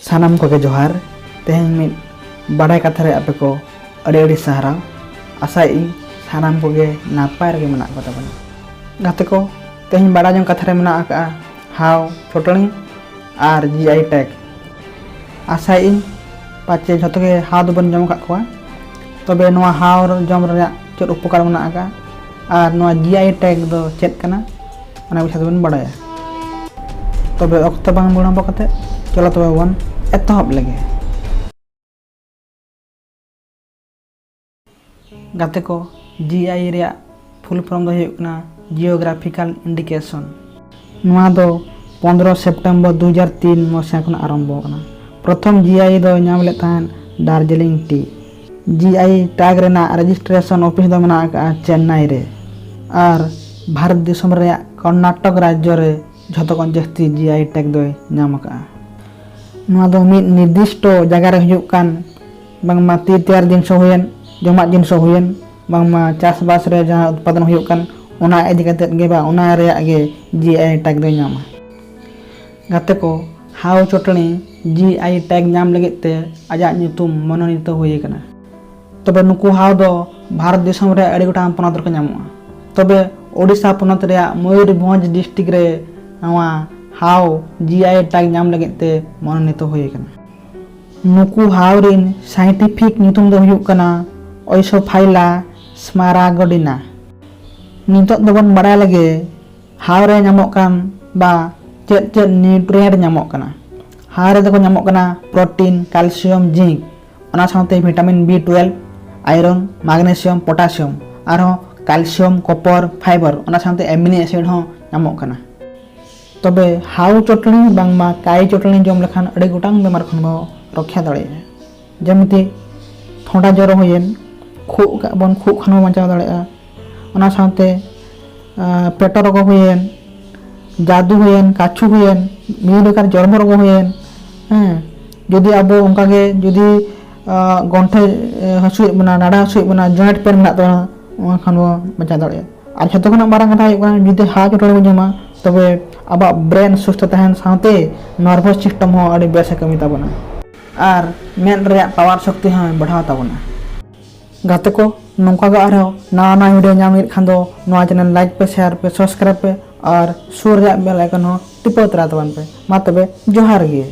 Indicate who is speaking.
Speaker 1: सानाम को जोहार तेहन मिट बड़ाई कथा रे आपे को अड़ी सहारा आशा इन सानाम को नापाय रे मना को तबन गाते को तेहन बड़ा जंग कथा रे मना का हाव चटनी और जीआई टैग आशा इन पाचे झतो के हाव दबन जम का को तबे नोआ हाव जम रे चेद उपकार मना का और नोआ जीआई टैग दो चेद कना अना विषय दबन बड़ाया तबे अक्तो बांग बुणा बकते चलो तबे वन एतहब लगे गाते को जीआई रे फुल फॉर्म दो हुकना जियोग्राफिकल इंडिकेशन नुआ दो 15 सितंबर 2003 मसिया खन आरंभ होना प्रथम जीआई दो नाम ले तान दार्जिलिंग टी जीआई टैग रेना रजिस्ट्रेशन ऑफिस दो मना का चेन्नई रे और भारत देशम रे कर्नाटक राज्य रे झतो कन जस्ती जीआई टैग दो नाम का नुआ दो मिद निर्दिष्ट जगह रे हुजुक कान बांगमा ती तैयार जिनिस हुयन जमा जिनिस हुयन बांगमा चासबास रे जहां उत्पादन हुयुक कान ओना इदि कते गे बा ओना रे आगे जीआई टैग दो नामा गाते को हाव चटनी जीआई टैग नाम लगे ते आजा nyutum मनोनीत हुई कना तबे नुकु हाव दो भारत देशम रे अड़ी गोटा पनत रे नामुआ तबे ओडिशा पनत रे मयूरभंज डिस्ट्रिक्ट रे नवा हाव जीआई टैग नाम लगे ते मनोनीत हुई कना नुकु हाव रिन साइंटिफिक nyutum दो हुयुक कना ओइसोफाइला स्मारागोडिना नितो दोबन बड़ा लगे हाव रे नामक कान बा चेद चेद न्यूट्रिएंट नामक कना हाव रे दको नामक कना प्रोटीन कैल्शियम जिंक ओना साथे vitamin B12 iron magnesium potassium आरो कैल्शियम कॉपर फाइबर ओना साथे एमिनो एसिड हो नामक कना तबे हाव चटनी बांगमा काई चटनी जम लखान अड़ी गोटांग बेमार खन रक्षा दाड़े जेमति थोड़ा ज्वर होयेन खु बन खु खन बचाव दाड़े ओना साथे पेट रोग होयेन जादू होयेन काछु होयेन मिलकार जर्म रोग होयेन जदि अब उनका के जदि गंठे हसुय बना नाड़ा हसुय बना जॉइंट पेन ना तो खान बचा दाड़े और जतो खना मारंग कथा हुई जदि हाथ चटनी जमा तबे अब ब्रेन सुस्त तहन साथे नर्वस सिस्टम हो अड़ी बेस कमी ताबना और मेन रे पावर शक्ति हो बढ़ाव ताबना गाते को नौका गा आरो ना वीडियो नाम खान दो नवा चैनल लाइक पे शेयर पे सब्सक्राइब पे और सुर बेल आइकन हो टिपो तरा तबन पे मा तबे जोहार गे।